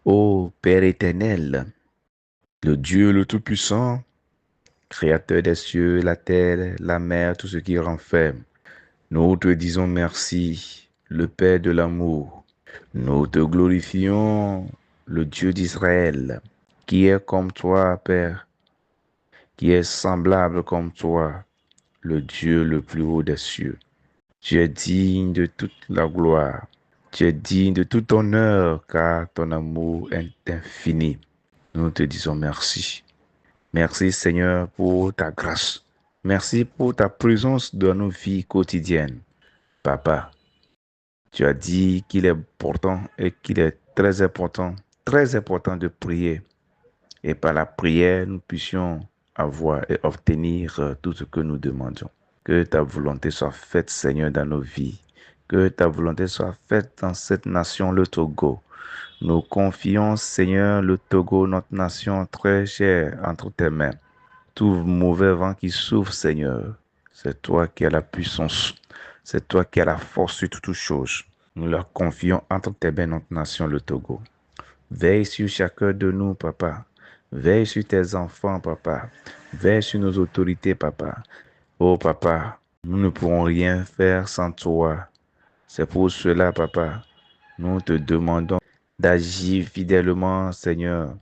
Ô Père éternel, le Dieu le Tout-Puissant, Créateur des cieux, la terre, la mer, tout ce qui renferme, nous te disons merci, le Père de l'amour. Nous te glorifions, le Dieu d'Israël, qui est comme toi, Père, qui est semblable comme toi, le Dieu le plus haut des cieux. Tu es digne de toute la gloire. Tu es digne de tout honneur, car ton amour est infini. Nous te disons merci. Merci Seigneur pour ta grâce. Merci pour ta présence dans nos vies quotidiennes. Papa, tu as dit qu'il est important et qu'il est très important de prier. Et par la prière, nous puissions avoir et obtenir tout ce que nous demandons. Que ta volonté soit faite, Seigneur, dans nos vies. Que ta volonté soit faite dans cette nation, le Togo. Nous confions, Seigneur, le Togo, notre nation très chère, entre tes mains. Tout mauvais vent qui souffle, Seigneur, c'est toi qui as la puissance. C'est toi qui as la force sur toutes choses. Nous leur confions entre tes mains notre nation, le Togo. Veille sur chacun de nous, papa. Veille sur tes enfants, papa. Veille sur nos autorités, papa. Oh, papa, nous ne pourrons rien faire sans toi. C'est pour cela, papa, nous te demandons d'agir fidèlement, Seigneur.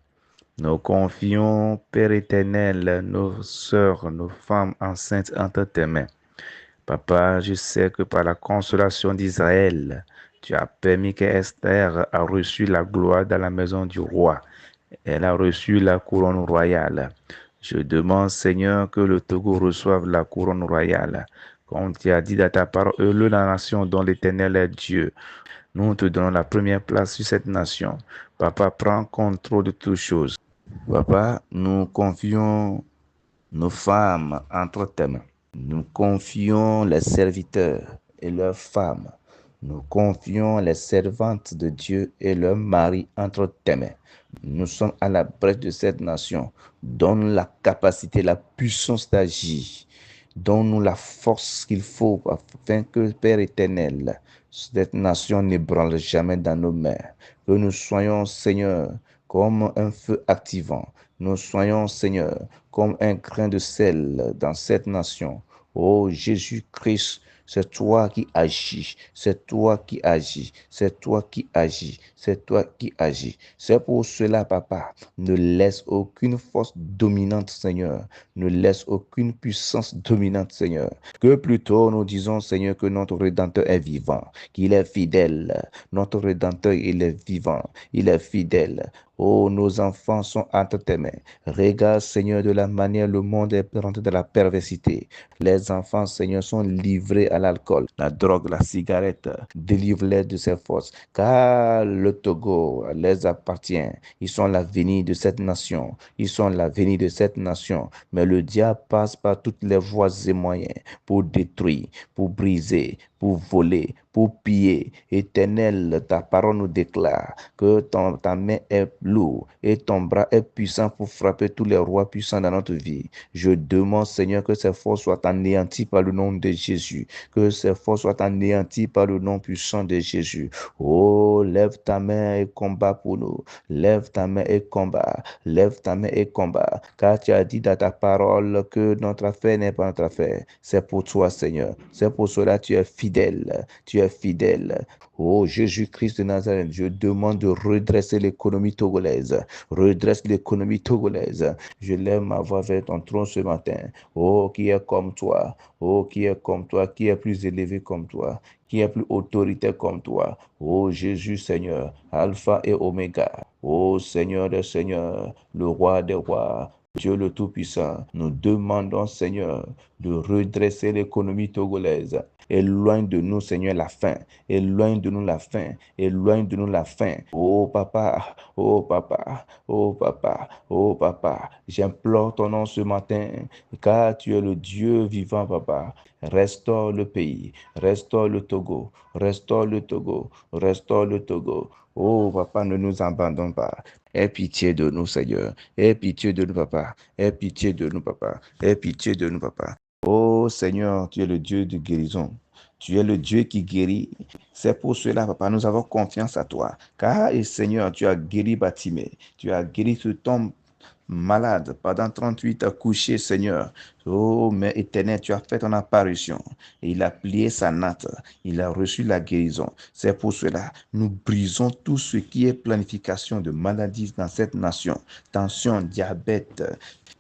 Nous confions, Père éternel, nos sœurs, nos femmes enceintes entre tes mains. Papa, je sais que par la consolation d'Israël, tu as permis qu'Esther a reçu la gloire dans la maison du roi. Elle a reçu la couronne royale. Je demande, Seigneur, que le Togo reçoive la couronne royale. Comme tu as dit dans ta parole, heureux la nation dont l'Éternel est Dieu. Nous te donnons la première place sur cette nation. Papa, prends contrôle de toutes choses. Papa, nous confions nos femmes entre tes mains. Nous confions les serviteurs et leurs femmes. Nous confions les servantes de Dieu et leurs maris entre tes mains. Nous sommes à la brèche de cette nation. Donne la capacité, la puissance d'agir. Donne-nous la force qu'il faut afin que, Père éternel, cette nation n'ébranle jamais dans nos mains. Que nous soyons, Seigneur, comme un feu activant. Nous soyons, Seigneur, comme un grain de sel dans cette nation. Oh Jésus-Christ, c'est toi qui agis, c'est toi qui agis, c'est toi qui agis, c'est toi qui agis. C'est pour cela, papa, ne laisse aucune force dominante, Seigneur, ne laisse aucune puissance dominante, Seigneur. Que plutôt nous disons, Seigneur, que notre Rédempteur est vivant, qu'il est fidèle. Notre Rédempteur, il est vivant, il est fidèle. Oh, nos enfants sont entre tes mains. Regarde, Seigneur, de la manière le monde est rentré dans la perversité. Les enfants, Seigneur, sont livrés à l'alcool, la drogue, la cigarette. Délivre-les de ces forces, car le Togo les appartient. Ils sont l'avenir de cette nation. Ils sont l'avenir de cette nation. Mais le diable passe par toutes les voies et moyens pour détruire, pour briser, pour voler, pour piller. Éternel, ta parole nous déclare que ta main est lourde et ton bras est puissant pour frapper tous les rois puissants dans notre vie. Je demande, Seigneur, que ces forces soient anéanties par le nom de Jésus. Que ces forces soient anéanties par le nom puissant de Jésus. Oh, lève ta main et combat pour nous. Lève ta main et combat. Lève ta main et combat. Car tu as dit dans ta parole que notre affaire n'est pas notre affaire. C'est pour toi, Seigneur. C'est pour cela que tu es fidèle. Tu es fidèle. Oh Jésus-Christ de Nazareth, je demande de redresser l'économie togolaise. Redresse l'économie togolaise. Je lève ma voix vers ton trône ce matin. Oh, qui est comme toi. Oh, qui est comme toi, qui est plus élevé comme toi, qui est plus autoritaire comme toi. Oh Jésus Seigneur, Alpha et Oméga. Oh Seigneur des Seigneurs, le roi des rois. Dieu le Tout-Puissant, nous demandons, Seigneur, de redresser l'économie togolaise. Éloigne de nous, Seigneur, la faim. Éloigne de nous la faim. Éloigne de nous la faim. Oh papa, oh papa, oh papa, oh papa. J'implore ton nom ce matin, car tu es le Dieu vivant, papa. Restaure le pays, restaure le Togo, restaure le Togo, restaure le Togo. Oh papa, ne nous abandonne pas. Aie pitié de nous, Seigneur. Aie pitié de nous, papa. Aie pitié de nous, papa. Aie pitié de nous, papa. Oh Seigneur, tu es le Dieu de guérison. Tu es le Dieu qui guérit. C'est pour cela, papa, nous avons confiance à toi. Car, et Seigneur, tu as guéri Batimée. Tu as guéri ce tombe malade pendant 38 à coucher, Seigneur. Oh, mais éternel, tu as fait ton apparition. Et il a plié sa natte. Il a reçu la guérison. C'est pour cela, nous brisons tout ce qui est planification de maladies dans cette nation. Tension, diabète,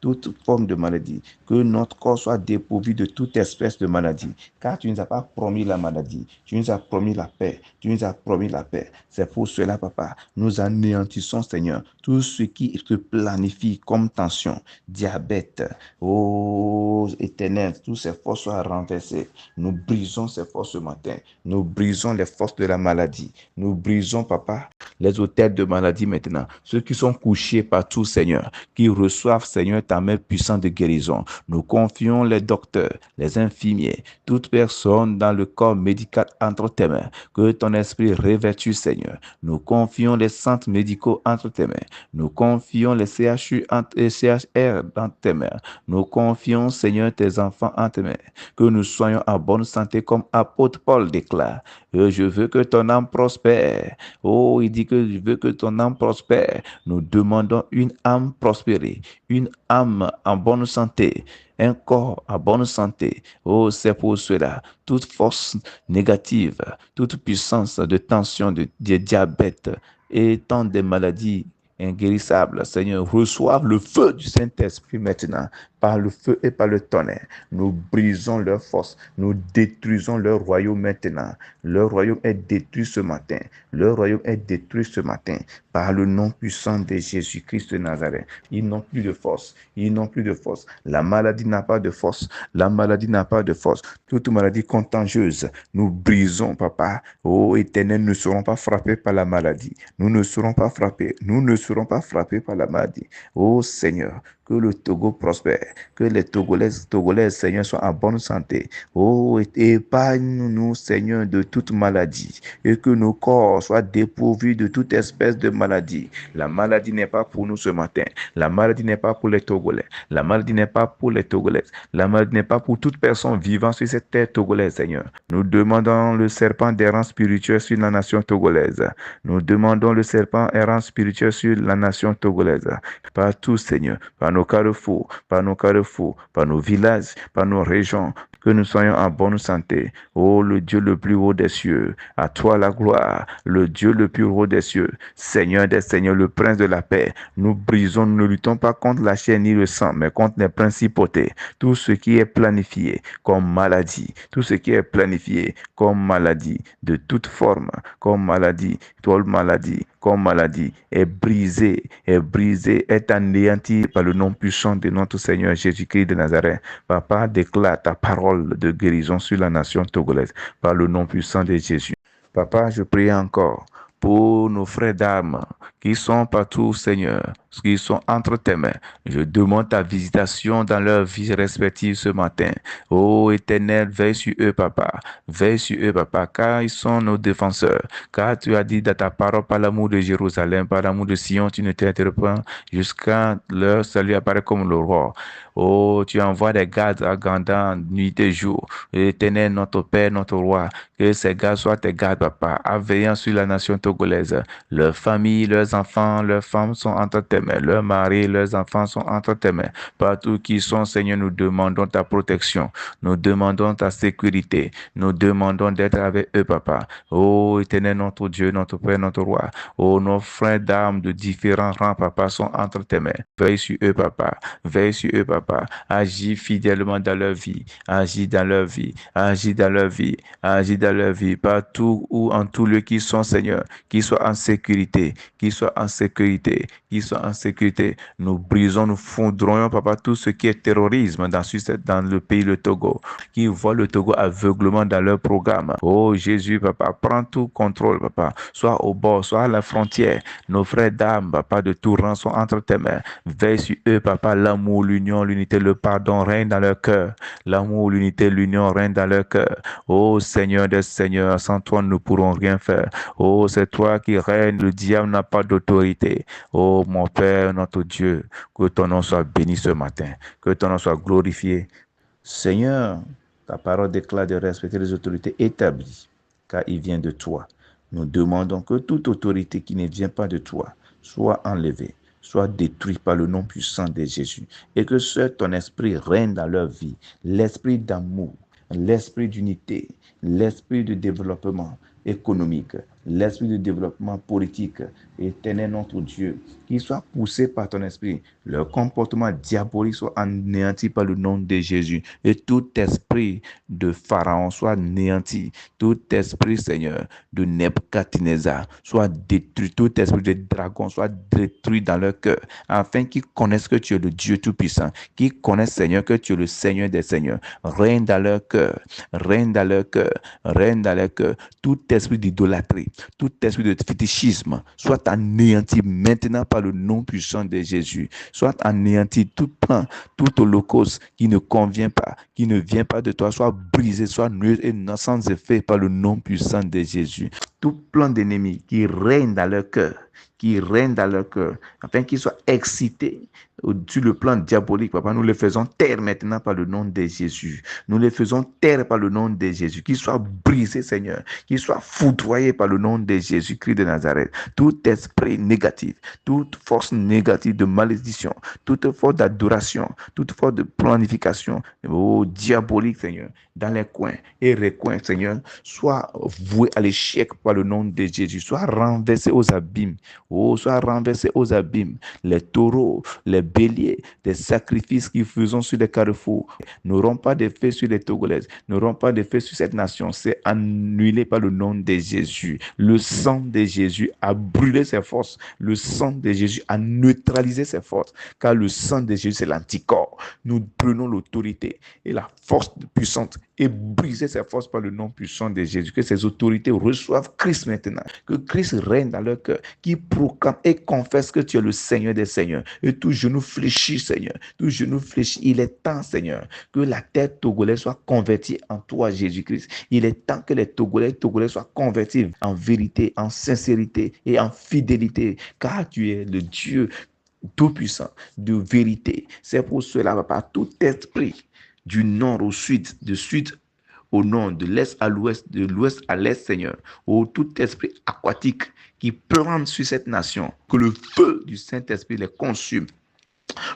toute forme de maladie. Que notre corps soit dépourvu de toute espèce de maladie. Car tu ne nous as pas promis la maladie. Tu nous as promis la paix. Tu nous as promis la paix. C'est pour cela, papa, nous anéantissons, Seigneur, tout ce qui se planifie comme tension, diabète, oh éternel, toutes ces forces soient renversées. Nous brisons ces forces ce matin. Nous brisons les forces de la maladie. Nous brisons, papa, les hôtels de maladie maintenant. Ceux qui sont couchés partout, Seigneur, qui reçoivent, Seigneur, ta main puissante de guérison. Nous confions les docteurs, les infirmiers, toute personne dans le corps médical entre tes mains. Que ton esprit revêtue, Seigneur. Nous confions les centres médicaux entre tes mains. Nous confions les CHU et CHR dans tes mains. Nous confions, Seigneur, tes enfants entre tes mains. Que nous soyons en bonne santé comme apôtre Paul déclare. Je veux que ton âme prospère. Oh, il dit que je veux que ton âme prospère. Nous demandons une âme prospérée, une âme en bonne santé, un corps en bonne santé. Oh, c'est pour cela. Toute force négative, toute puissance de tension, de diabète et tant de maladies inguérissables, Seigneur, reçoivent le feu du Saint-Esprit maintenant, par le feu et par le tonnerre. Nous brisons leur force, nous détruisons leur royaume maintenant. Leur royaume est détruit ce matin. Leur royaume est détruit ce matin par le nom puissant de Jésus-Christ de Nazareth. Ils n'ont plus de force. Ils n'ont plus de force. La maladie n'a pas de force. La maladie n'a pas de force. Toute maladie contagieuse, nous brisons, papa. Oh, éternel, nous ne serons pas frappés par la maladie. Nous ne serons pas frappés. Nous ne serons pas frappés par la maladie. Oh, Seigneur, que le Togo prospère, que les Togolais, Seigneur, soient en bonne santé. Oh, épargne-nous, Seigneur, de toute maladie et que nos corps soient dépourvus de toute espèce de maladie. La maladie n'est pas pour nous ce matin. La maladie n'est pas pour les Togolais. La maladie n'est pas pour les Togolais. La maladie n'est pas pour toute personne vivant sur cette terre togolaise, Seigneur. Nous demandons le serpent errant spirituel sur la nation togolaise. Nous demandons le serpent errant spirituel sur la nation togolaise. Partout, Seigneur, par nos carrefours, par nos villages, par nos régions, que nous soyons en bonne santé. Oh, le Dieu le plus haut des cieux, à toi la gloire, le Dieu le plus haut des cieux, Seigneur des seigneurs, le prince de la paix. Nous brisons, nous ne luttons pas contre la chair ni le sang, mais contre les principautés. Tout ce qui est planifié comme maladie, tout ce qui est planifié comme maladie, de toute forme, comme maladie, comme maladie, est brisé, est anéanti par le nom puissant de notre Seigneur Jésus-Christ de Nazareth. Papa, déclare ta parole de guérison sur la nation togolaise par le nom puissant de Jésus. Papa, je prie encore pour nos frères d'armes qui sont partout, Seigneur, qui sont entre tes mains. Je demande ta visitation dans leurs vies respectives ce matin. Oh Éternel, veille sur eux, papa. Veille sur eux, papa, car ils sont nos défenseurs. Car tu as dit dans ta parole, par l'amour de Jérusalem, par l'amour de Sion, tu ne t'interromps jusqu'à leur salut apparaît comme le roi. Oh, tu envoies des gardes agandants nuit et jour. Éternel, notre Père, notre Roi, que ces gardes soient tes gardes, papa, veillant sur la nation togolaise. Leurs familles, leurs enfants, leurs femmes sont entre tes mains. Leurs maris, leurs enfants sont entre tes mains. Partout qui sont, Seigneur, nous demandons ta protection. Nous demandons ta sécurité. Nous demandons d'être avec eux, papa. Oh, Éternel, notre Dieu, notre Père, notre Roi. Oh, nos frères d'armes de différents rangs, papa, sont entre tes mains. Veille sur eux, papa. Veille sur eux, papa. Agis fidèlement dans leur vie. Agis dans leur vie. Agis dans leur vie. Agis dans leur vie. Partout ou en tout lieu qui sont, Seigneur, qu'ils soient en sécurité. Qu'ils soient en sécurité. Qu'ils soient en sécurité. Nous brisons, nous fondrons, papa, tout ce qui est terrorisme dans le pays, le Togo, qui voit le Togo aveuglement dans leur programme. Oh Jésus, papa, prends tout contrôle, papa. Soit au bord, soit à la frontière. Nos frères d'âme, papa, de tout rang sont entre tes mains. Veille sur eux, papa, l'amour, l'union, l'unité, le pardon règne dans leur cœur. L'amour, l'unité, l'union règne dans leur cœur. Oh Seigneur des Seigneurs, sans toi, nous ne pourrons rien faire. Oh, c'est toi qui règnes, le diable n'a pas d'autorité. Oh mon Père, notre Dieu, que ton nom soit béni ce matin, que ton nom soit glorifié. Seigneur, Ta parole déclare de respecter les autorités établies, car il vient de toi. Nous demandons que toute autorité qui ne vient pas de toi soit enlevée, soit détruite par le nom puissant de Jésus, et que seul ton esprit règne dans leur vie, l'esprit d'amour, l'esprit d'unité, l'esprit de développement économique, l'esprit de développement politique, éternel notre Dieu, qui soit poussé par ton esprit, leur comportement diabolique soit anéanti par le nom de Jésus, et tout esprit de Pharaon soit anéanti, tout esprit, Seigneur, de Nebuchadnezzar soit détruit, tout esprit de dragon soit détruit dans leur cœur, afin qu'ils connaissent que tu es le Dieu Tout-Puissant, qu'ils connaissent, Seigneur, que tu es le Seigneur des Seigneurs. Règne dans leur cœur, règne dans leur cœur, règne dans leur cœur. Tout esprit d'idolâtrie, tout esprit de fétichisme soit anéanti maintenant par le nom puissant de Jésus. Soit anéanti tout plan, tout holocauste qui ne convient pas, qui ne vient pas de toi, soit brisé, soit nul et sans effet par le nom puissant de Jésus. Tout plan d'ennemi qui règne dans leur cœur, afin qu'ils soient excités sur le plan diabolique, papa, nous les faisons taire maintenant par le nom de Jésus. Nous les faisons taire par le nom de Jésus. Qu'ils soient brisés, Seigneur. Qu'ils soient foudroyés par le nom de Jésus-Christ de Nazareth. Tout esprit négatif, toute force négative de malédiction, toute force d'adoration, toute force de planification, diabolique, Seigneur, dans les coins et recoins, Seigneur, soit voué à l'échec par le nom de Jésus. Soit renversé aux abîmes. Soit renversé aux abîmes. Les taureaux, les béliers, des sacrifices qu'ils faisons sur les carrefours n'auront pas d'effet sur les Togolaises, n'auront pas d'effet sur cette nation. C'est annulé par le nom de Jésus. Le sang de Jésus a brûlé ses forces. Le sang de Jésus a neutralisé ses forces. Car le sang de Jésus, c'est l'anticorps. Nous prenons l'autorité et la force puissante et briser ses forces par le nom puissant de Jésus. Que ces autorités reçoivent Christ maintenant. Que Christ règne dans leur cœur. Qui proclame et confesse que tu es le Seigneur des Seigneurs. Et tout genou fléchit, Seigneur. Tout genou fléchit. Il est temps, Seigneur, que la terre togolaise soit convertie en toi, Jésus-Christ. Il est temps que les Togolais soient convertis en vérité, en sincérité et en fidélité. Car tu es le Dieu tout-puissant, de vérité. C'est pour cela, papa, tout esprit du nord au sud, du sud au nord, de l'est à l'ouest, de l'ouest à l'est, Seigneur, tout esprit aquatique qui plane sur cette nation, que le feu du Saint-Esprit les consume.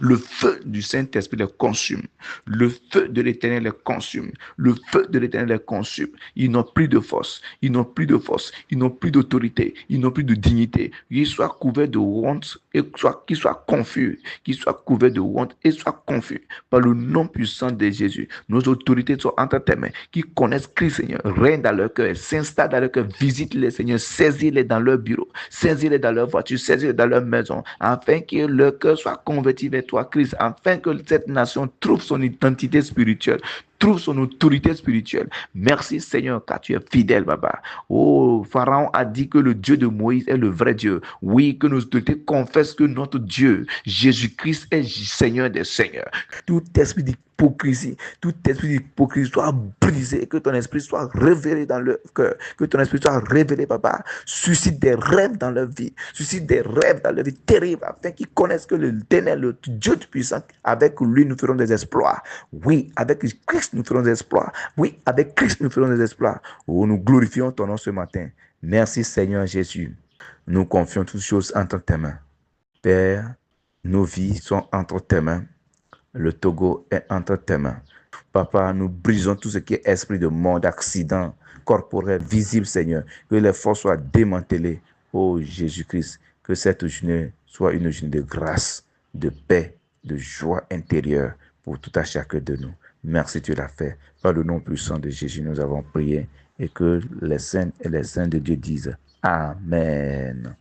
Le feu du Saint-Esprit les consume. Le feu de l'Éternel les consume. Le feu de l'Éternel les consume. Ils n'ont plus de force. Ils n'ont plus de force. Ils n'ont plus d'autorité. Ils n'ont plus de dignité. Qu'ils soient couverts de honte et qu'ils soient confus. Qu'ils soient couverts de honte et soient confus. Par le nom puissant de Jésus, nos autorités sont entre tes mains. Qui connaissent Christ, Seigneur, règne dans leur cœur, s'installe dans leur cœur, visite-les, Seigneur, saisis-les dans leur bureau, saisis-les dans leur voiture, saisis-les dans leur maison, afin que leur cœur soit converti vers toi, Christ, afin que cette nation trouve son identité spirituelle, trouve son autorité spirituelle. Merci, Seigneur, car tu es fidèle, Baba. Oh, Pharaon a dit que le Dieu de Moïse est le vrai Dieu. Oui, que nos autorités confessent que notre Dieu, Jésus-Christ, est Seigneur des Seigneurs. Tout esprit d'hypocrisie, tout esprit d'hypocrisie soit brisé, que ton esprit soit révélé dans leur cœur, que ton esprit soit révélé, Papa. Suscite des rêves dans leur vie, suscite des rêves dans leur vie terribles, afin qu'ils connaissent que l'Éternel, le Dieu puissant, avec lui nous ferons des exploits. Oui, avec Christ nous ferons des exploits. Oui, avec Christ nous ferons des exploits. Oh, nous glorifions ton nom ce matin. Merci Seigneur Jésus. Nous confions toutes choses entre tes mains. Père, nos vies sont entre tes mains. Le Togo est entre tes mains. Papa, nous brisons tout ce qui est esprit de mort, d'accident corporel, visible, Seigneur. Que les forces soient démantelées. Oh Jésus-Christ, que cette journée soit une journée de grâce, de paix, de joie intérieure pour tout à chacun de nous. Merci, tu l'as fait. Par le nom puissant de Jésus, nous avons prié et que les saints et les saints de Dieu disent Amen.